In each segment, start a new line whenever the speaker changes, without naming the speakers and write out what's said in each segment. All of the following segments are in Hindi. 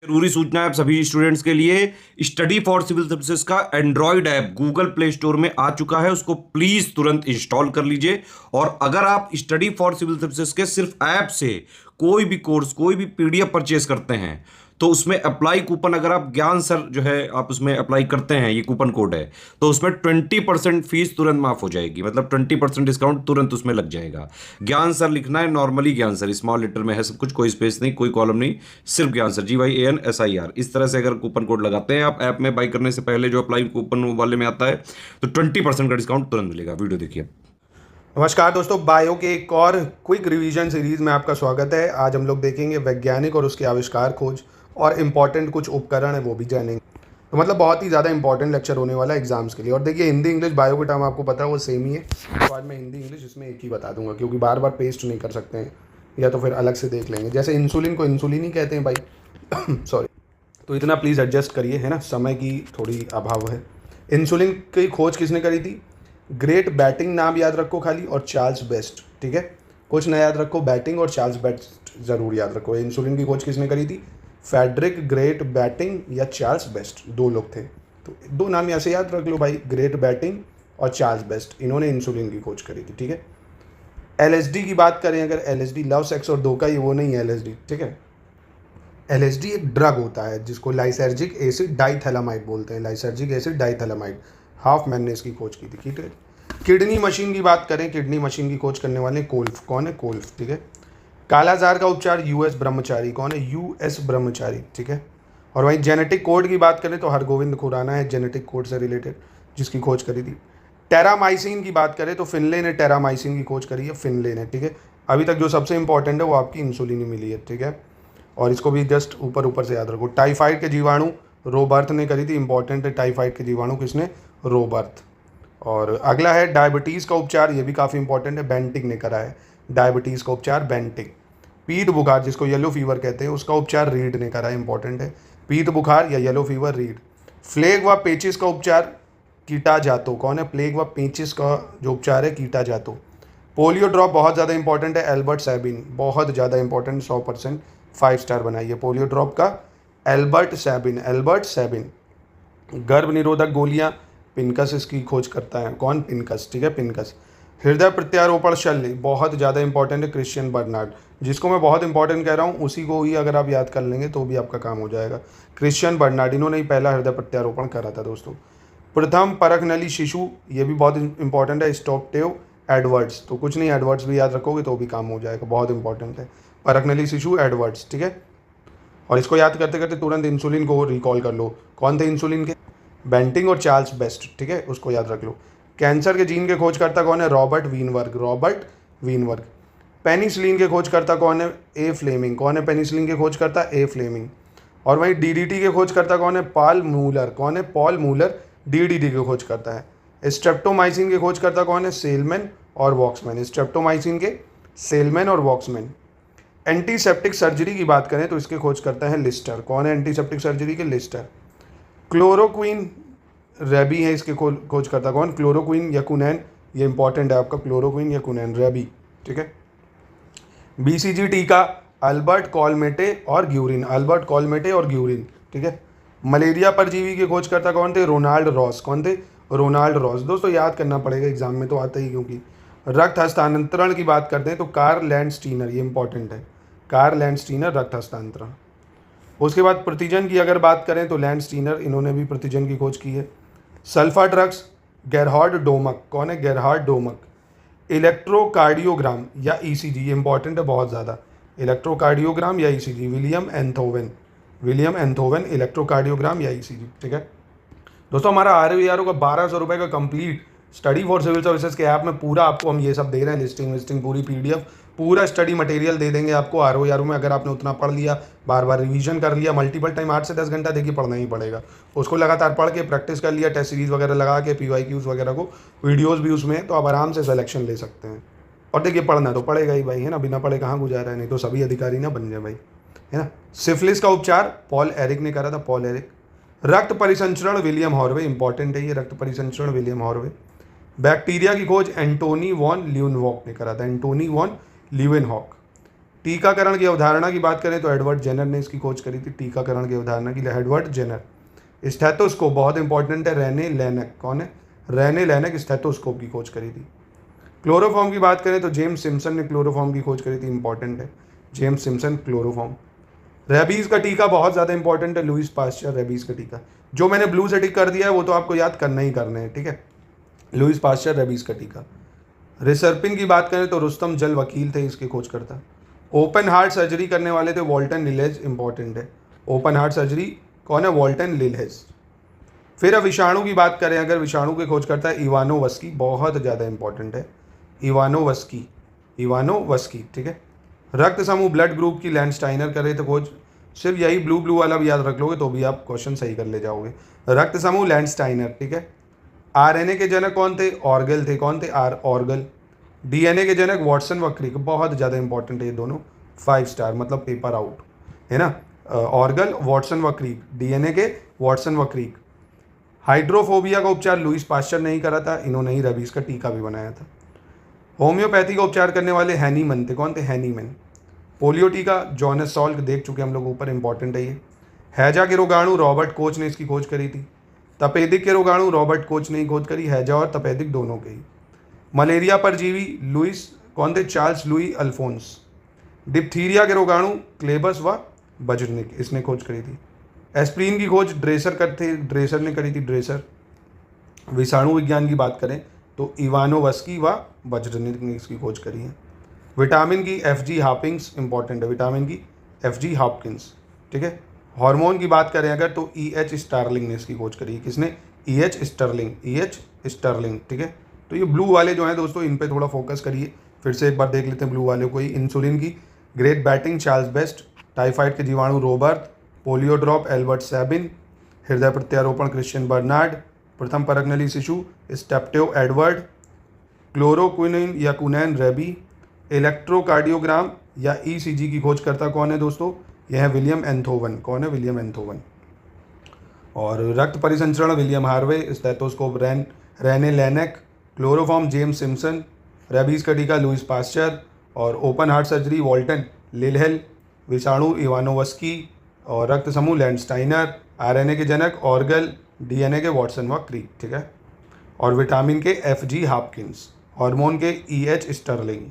जरूरी सूचना है आप सभी स्टूडेंट्स के लिए। स्टडी फॉर सिविल सर्विसेज का Android app Google play store में आ चुका है, उसको प्लीज तुरंत इंस्टॉल कर लीजिए। और अगर आप स्टडी फॉर सिविल सर्विसेज के सिर्फ ऐप से कोई भी कोर्स, कोई भी पीडीएफ परचेज करते हैं तो उसमें अप्लाई कूपन, अगर आप ज्ञान सर जो है आप उसमें अप्लाई करते हैं, ये कूपन कोड है, तो उसमें 20% फीस तुरंत माफ हो जाएगी। मतलब 20% डिस्काउंट तुरंत उसमें लग जाएगा। ज्ञान सर लिखना है, नॉर्मली ज्ञान सर स्मॉल लेटर में है सब कुछ, कोई स्पेस नहीं, कोई कॉलम नहीं, सिर्फ ज्ञान सर GYANSIR। इस तरह से अगर कूपन कोड लगाते हैं आप ऐप में बाई करने से पहले, जो अप्लाई कूपन वाले में आता है, तो 20% का डिस्काउंट तुरंत मिलेगा। वीडियो देखिए।
नमस्कार दोस्तों, बायो के एक और क्विक रिवीजन सीरीज में आपका स्वागत है। आज हम लोग देखेंगे वैज्ञानिक और उसके आविष्कार, खोज और इम्पॉर्टेंट कुछ उपकरण है वो भी जानेंगे। तो मतलब बहुत ही ज़्यादा इंपॉर्टेंट लेक्चर होने वाला है एग्जाम्स के लिए। और देखिए, हिंदी इंग्लिश बायो के टर्म आपको पता है वो सेम ही है, तो आज मैं हिंदी इंग्लिश इसमें एक ही बता दूंगा, क्योंकि बार बार पेस्ट नहीं कर सकते हैं, या तो फिर अलग से देख लेंगे। जैसे इंसुलिन को इंसुलिन ही कहते हैं भाई सॉरी, तो इतना प्लीज़ एडजस्ट करिए, है ना, समय की थोड़ी अभाव है। इंसुलिन की खोज किसने करी थी? ग्रेट बैटिंग, नाम याद रखो खाली, और चार्ल्स बेस्ट। ठीक है, कुछ ना याद रखो, बैटिंग और चार्ल्स बेस्ट जरूर याद रखो। इंसुलिन की खोज किसने करी थी? फेडरिक ग्रेट बैटिंग या चार्ल्स बेस्ट, दो लोग थे, तो दो नाम ऐसे याद रख लो भाई, ग्रेट बैटिंग और चार्ल्स बेस्ट, इन्होंने इंसुलिन की खोज करी थी। ठीक है, LSD की बात करें अगर, LSD लव सेक्स और धोखा, ये वो नहीं है LSD। ठीक है, LSD एक ड्रग होता है जिसको लाइसर्जिक एसिड डाइथैलामाइड बोलते हैं। लाइसर्जिक एसिड डाइथैलामाइड, हाफमैन ने इसकी खोज की थी। ठीक है, किडनी मशीन की बात करें, किडनी मशीन की खोज करने वाले कोल्फ। कौन है? कोल्फ। ठीक है, कालाजार का उपचार US ब्रह्मचारी। कौन है? US ब्रह्मचारी। ठीक है, और वहीं जेनेटिक कोड की बात करें तो हरगोविंद खुराना है जेनेटिक कोड से रिलेटेड, जिसकी खोज करी थी। टेरामाइसिन की बात करें तो फिनले ने टेरामाइसिन की खोज करी है, फिनले ने। ठीक है, अभी तक जो सबसे इंपॉर्टेंट है वो आपकी इंसुलिन ही मिली है। ठीक है, और इसको भी जस्ट ऊपर ऊपर से याद रखो। टाइफाइड के जीवाणु रोबर्थ ने करी थी, इंपॉर्टेंट है, टाइफाइड के जीवाणु किसने? रोबर्थ। और अगला है डायबिटीज़ का उपचार, ये भी काफ़ी इंपॉर्टेंट है, बेंटिक ने करा है डायबिटीज़ का उपचार, बेंटिक। पीत बुखार जिसको येलो फीवर कहते हैं, उसका उपचार रीड ने करा है, इंपॉर्टेंट है, पीत बुखार या येलो फीवर, रीड। फ्लेग व पेचिस का उपचार कीटा जातो। कौन है? प्लेग व पेचिस का जो उपचार है कीटा जातो। पोलियो ड्रॉप बहुत ज़्यादा इंपॉर्टेंट है, एल्बर्ट सैबिन, बहुत ज़्यादा इंपॉर्टेंट, 100% 5 स्टार बनाइए पोलियो ड्रॉप का, एल्बर्ट सैबिन, एल्बर्ट सैबिन। गर्भ निरोधक गोलियां, पिनकस इसकी खोज करता है। कौन? पिनकस। ठीक है, पिनकस। हृदय प्रत्यारोपण शल्य बहुत ज़्यादा इंपॉर्टेंट है, क्रिश्चियन बर्नार्ड। जिसको मैं बहुत इंपॉर्टेंट कह रहा हूँ उसी को ही अगर आप याद कर लेंगे तो भी आपका काम हो जाएगा। क्रिश्चियन बर्नार्ड, इन्होंने ही पहला हृदय प्रत्यारोपण करा था दोस्तों। प्रथम परखनली शिशु, ये भी बहुत इंपॉर्टेंट है, स्टॉपटेव एडवर्ड्स। तो कुछ नहीं, एडवर्ड्स भी याद रखोगे तो भी काम हो जाएगा, बहुत इंपॉर्टेंट है, परखनली शिशु एडवर्ड्स। ठीक है, और इसको याद करते करते तुरंत इंसुलिन को रिकॉल कर लो। कौन थे इंसुलिन के? बेंटिंग और चार्ल्स बेस्ट। ठीक है, उसको याद रख लो। कैंसर के जीन के खोजकर्ता कौन है? Robert Weinberg, Robert Weinberg. Penicillin के खोजकर्ता कौन है? A Fleming. कौन है पेनिसिलिन के खोजकर्ता? A Fleming. और वहीं DDT के खोजकर्ता कौन है? Paul Muller. कौन है? पॉल मूलर DDT के खोजकर्ता है। स्ट्रेप्टोमाइसिन के खोजकर्ता कौन है? सेलमैन और वॉक्समैन। स्ट्रेप्टोमाइसिन के सेलमैन और वॉक्समैन। एंटीसेप्टिक सर्जरी की बात करें तो इसके खोज करता है लिस्टर। कौन है एंटीसेप्टिक सर्जरी के? लिस्टर। क्लोरोक्विन रेबी है इसके खोज करता कौन? क्लोरोक्विन या कुनैन, ये इंपॉर्टेंट है आपका, क्लोरोक्विन या कुनैन, रेबी। ठीक है, BCG टीका अल्बर्ट कॉलमेटे और ग्यूरिन, अल्बर्ट कॉलमेटे और ग्यूरिन। ठीक है, मलेरिया परजीवी के खोज करता कौन थे? Ronald Ross. कौन थे? Ronald Ross. दोस्तों याद करना पड़ेगा, एग्जाम में तो आता ही, क्योंकि रक्त हस्तांतरण की बात करते हैं तो कार्ल लैंडस्टीनर, ये इंपॉर्टेंट है, कार्ल लैंडस्टीनर, रक्त हस्तांतरण। उसके बाद प्रतिजन की अगर बात करें तो लैंडस्टीनर, इन्होंने भी प्रतिजन की खोज की है। Sulfa drugs Gerhard Domagk. कौन है? Gerhard Domagk. इलेक्ट्रोकार्डियोग्राम या ECG, ये इंपॉर्टेंट है बहुत ज़्यादा, इलेक्ट्रोकार्डियोग्राम या ECG, William Einthoven, William Einthoven, electrocardiogram या ECG। ठीक है दोस्तों, हमारा ROERO का 1200 रुपये का complete study for civil services के ऐप में पूरा आपको हम ये सब दे रहे हैं, लिस्टिंग विस्टिंग पूरी PDF, पूरा स्टडी मटेरियल दे देंगे आपको ROERO में। अगर आपने उतना पढ़ लिया, बार बार रिवीजन कर लिया, मल्टीपल टाइम 8 से 10 घंटा देखिए पढ़ना ही पड़ेगा, उसको लगातार पढ़ के प्रैक्टिस कर लिया, टेस्ट सीरीज वगैरह लगा के, PYQs वगैरह को, वीडियोज़ भी उसमें, तो आप आराम से सिलेक्शन ले सकते हैं। और देखिए पढ़ना तो पड़ेगा ही भाई, है ना, बिना पढ़े कहाँ गुजारा है, नहीं तो सभी अधिकारी ना बन जाए भाई, है ना। सिफिलिस का उपचार पॉल एरिक ने करा था, पॉल एरिक। रक्त परिसंचरण विलियम हॉर्वे, इंपॉर्टेंट है ये, रक्त परिसंचरण विलियम हॉर्वे। बैक्टीरिया की खोज एंटोनी वॉन ल्यूवेनहॉक ने करा था, एंटोनी वॉन ल्यूवेनहॉक। टीकाकरण की अवधारणा की बात करें तो एडवर्ड जेनर ने इसकी खोज करी थी, टीकाकरण की अवधारणा की एडवर्ड जेनर। स्टेथोस्कोप बहुत इंपॉर्टेंट है, रेने लेनक। कौन है? रेने लेनक स्टेथोस्कोप की खोज करी थी। क्लोरोफॉर्म की बात करें तो जेम्स सिम्पसन ने क्लोरोफॉर्म की खोज करी थी, इंपॉर्टेंट है, जेम्स सिम्पसन क्लोरोफॉर्म। रेबीज का टीका बहुत ज़्यादा इंपॉर्टेंट है, लुईस पास्चर रेबीज का टीका। जो मैंने ब्लू से टिक कर दिया है वो तो आपको याद करना ही करना है, ठीक है। लुईस पास्चर रेबीज का टीका। रिसर्पिन की बात करें तो रुस्तम जल वकील थे इसके खोजकर्ता। ओपन हार्ट सर्जरी करने वाले थे वॉल्टन लिलेज, इंपॉर्टेंट है। ओपन हार्ट सर्जरी कौन है? वॉल्टन लिलेज। फिर अब विषाणु की बात करें अगर, विषाणु के खोजकर्ता है इवानोवस्की, बहुत ज़्यादा इंपॉर्टेंट है, इवानोवस्की, इवानोवस्की, ठीक है। रक्त समूह ब्लड ग्रुप की लैंडस्टाइनर करे तो खोज। सिर्फ यही ब्लू ब्लू वाला भी याद रख लोगे तो भी आप क्वेश्चन सही कर ले जाओगे। रक्त समूह लैंडस्टाइनर, ठीक है। आरएनए के जनक कौन थे? ऑर्गल थे। कौन थे? ऑर्गल। डीएनए के जनक वॉटसन व क्रिक, बहुत ज़्यादा इंपॉर्टेंट है ये दोनों, 5 स्टार, मतलब पेपर आउट है ना। ऑर्गल, वॉटसन व क्रिक, डीएनए के वॉटसन व क्रिक। हाइड्रोफोबिया का उपचार लुईस पास्चर ने ही करा था, इन्होंने ही रेबीज का टीका भी बनाया था। होम्योपैथी का उपचार करने वाले हैनीमन थे। कौन थे? हैनीमन। पोलियो टीका जॉनस सॉल्क, देख चुके हम लोग ऊपर, इंपॉर्टेंट है ये। हैजा के रोगाणु रॉबर्ट कोच ने इसकी खोज करी थी। तपेदिक के रोगाणु रॉबर्ट कोच ने ही खोज करी, हैजा और तपेदिक दोनों के ही। मलेरिया परजीवी लुईस कौन थे? Charles Louis Alphons. डिप्थीरिया के रोगाणु क्लेबस व बजरनिक, इसने खोज करी थी। एस्प्रीन की खोज ड्रेसर ने करी थी, ड्रेसर। विषाणु विज्ञान की बात करें तो इवानोवस्की व बजरनिक ने इसकी खोज करी है। विटामिन की एफ.जी. हॉपिंग्स, इंपॉर्टेंट है, विटामिन की एफ.जी. हॉपकिंस, ठीक है। हार्मोन की बात करें अगर तो E.H. स्टार्लिंग ने इसकी खोज करी है। किसने? E.H. स्टर्लिंग, ठीक है। तो ये ब्लू वाले जो हैं दोस्तों, इन पे थोड़ा फोकस करिए। फिर से एक बार देख लेते हैं ब्लू वाले को ही। इंसुलिन की great batting Charles best. Typhoid के जीवाणु Robert. Polio drop Albert Sabin. हृदय प्रत्यारोपण क्रिश्चियन बर्नार्ड। प्रथम परगनली शिशु स्टेप्टेव एडवर्ड। क्लोरोक्विनिन या कुनैन रेबी। इलेक्ट्रोकार्डियोग्राम या ECG की खोजकर्ता कौन है दोस्तों? यह है विलियम एंथोवन। कौन है? William Einthoven. और रक्त परिसंचरण William Harvey. Stethoscope Rene Laennec. Chloroform James Simpson. Rabies का टीका लुईस पास्चर। और open heart surgery Walton Lillehei. विषाणु इवानोवस्की। और रक्त समूह लैंडस्टाइनर। आरएनए के जनक ऑर्गल। डीएनए के वॉटसन व क्रिक, ठीक है। और विटामिन के F.G. हॉपकिंस। हार्मोन के E.H. स्टर्लिंग।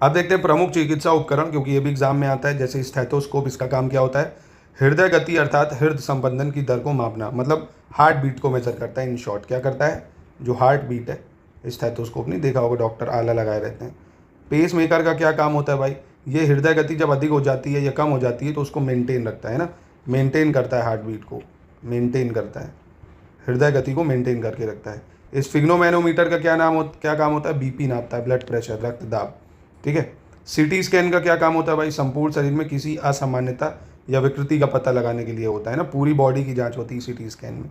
अब देखते हैं प्रमुख चिकित्सा उपकरण, क्योंकि ये भी एग्जाम में आता है। जैसे स्टेथोस्कोप, इसका काम क्या होता है? हृदय गति अर्थात हृदय संबंधन की दर को मापना, मतलब हार्ट बीट को मेजर करता है। इन शॉर्ट क्या करता है? जो हार्ट बीट है, स्टेथोस्कोप नहीं देखा होगा, डॉक्टर आला लगाए रहते हैं। पेस मेकर का क्या काम होता है भाई? ये हृदय गति जब अधिक हो जाती है या कम हो जाती है तो उसको मेंटेन रखता है ना, मेंटेन करता है, हार्ट बीट को मेंटेन करता है, हृदय गति को मेंटेन करके रखता है। स्फिग्नोमैनोमीटर का क्या काम होता है? BP नापता है, ब्लड प्रेशर, रक्तदाब, ठीक है। CT स्कैन का क्या काम होता है भाई? संपूर्ण शरीर में किसी असामान्यता या विकृति का पता लगाने के लिए होता है ना, पूरी बॉडी की जांच होती है CT स्कैन में।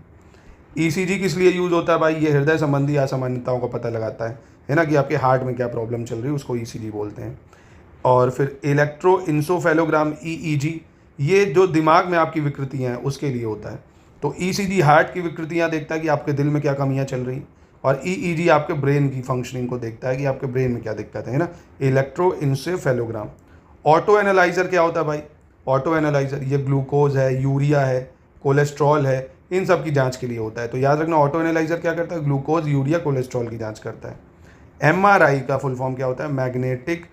ECG किस लिए यूज होता है भाई? ये हृदय संबंधी असामान्यताओं का पता लगाता है ना, कि आपके हार्ट में क्या प्रॉब्लम चल रही है, उसको ECG बोलते हैं। और फिर इलेक्ट्रोइंसोफेलोग्राम EEG, ये जो दिमाग में आपकी विकृतियाँ हैं उसके लिए होता है। तो ECG हार्ट की विकृतियाँ देखता है कि आपके दिल में क्या कमियाँ चल रही, और EEG आपके ब्रेन की फंक्शनिंग को देखता है कि आपके ब्रेन में क्या दिक्कत है ना, इलेक्ट्रोइंसेफेलोग्राम। ऑटो एनालाइजर क्या होता है भाई? ऑटो एनालाइजर ये ग्लूकोज है, यूरिया है, कोलेस्ट्रॉल है, इन सब की जांच के लिए होता है। तो याद रखना, ऑटो एनालाइजर क्या करता है? ग्लूकोज, यूरिया, कोलेस्ट्रॉल की जांच करता है। MRI का फुल फॉर्म क्या होता है? Magnetic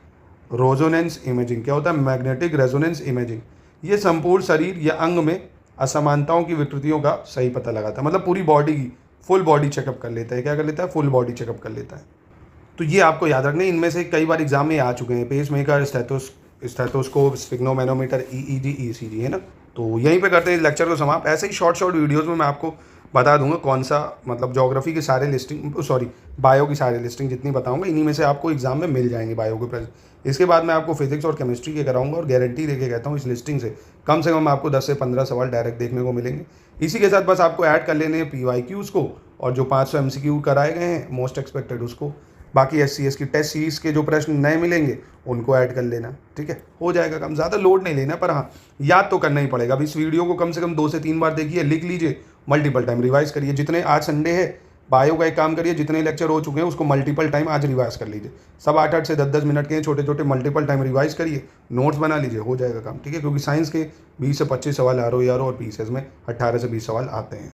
resonance imaging. क्या होता है? Magnetic resonance imaging. ये संपूर्ण शरीर या अंग में असमानताओं की विकृतियों का सही पता लगाता है, मतलब पूरी बॉडी की फुल बॉडी चेकअप कर लेता है। क्या कर लेता है? फुल बॉडी चेकअप कर लेता है। तो ये आपको याद रखना है, इनमें से कई बार एग्जाम में आ चुके हैं। Pacemaker, stethoscope, sphygmomanometer, EEG, ECG, है ना। तो यहीं पे करते हैं इस लेक्चर को समाप्त। ऐसे ही शॉर्ट वीडियोज़ में मैं आपको बता दूंगा कौन सा, मतलब ज्योग्राफी के सारे बायो की सारी लिस्टिंग जितनी बताऊंगा, इन्हीं में से आपको एग्जाम में मिल जाएंगे बायो के प्रेजेंट। इसके बाद मैं आपको फिजिक्स और केमिस्ट्री के कराऊंगा, और गारंटी देके कहता हूँ इस लिस्टिंग से कम आपको 10 से 15 सवाल डायरेक्ट देखने को मिलेंगे। इसी के साथ बस आपको ऐड कर लेने हैं PYQs को, और जो 500 MCQ कराए गए हैं मोस्ट एक्सपेक्टेड उसको। बाकी SCS की टेस्ट सीरीज के जो प्रश्न नए मिलेंगे उनको ऐड कर लेना, ठीक है, हो जाएगा कम। ज़्यादा लोड नहीं लेना, पर हाँ याद तो करना ही पड़ेगा। अब इस वीडियो को कम से कम 2 से 3 बार देखिए, लिख लीजिए, मल्टीपल टाइम रिवाइज करिए। जितने आज संडे है बायो का एक काम करिए, जितने लेक्चर हो चुके हैं उसको मल्टीपल टाइम आज रिवाइज कर लीजिए। सब 8-8 से 10-10 मिनट के हैं, छोटे छोटे मल्टीपल टाइम रिवाइज करिए, नोट्स बना लीजिए, हो जाएगा काम, ठीक है। क्योंकि साइंस के 20 से 25 सवाल ROE और PCS में 18 से 20 सवाल आते हैं।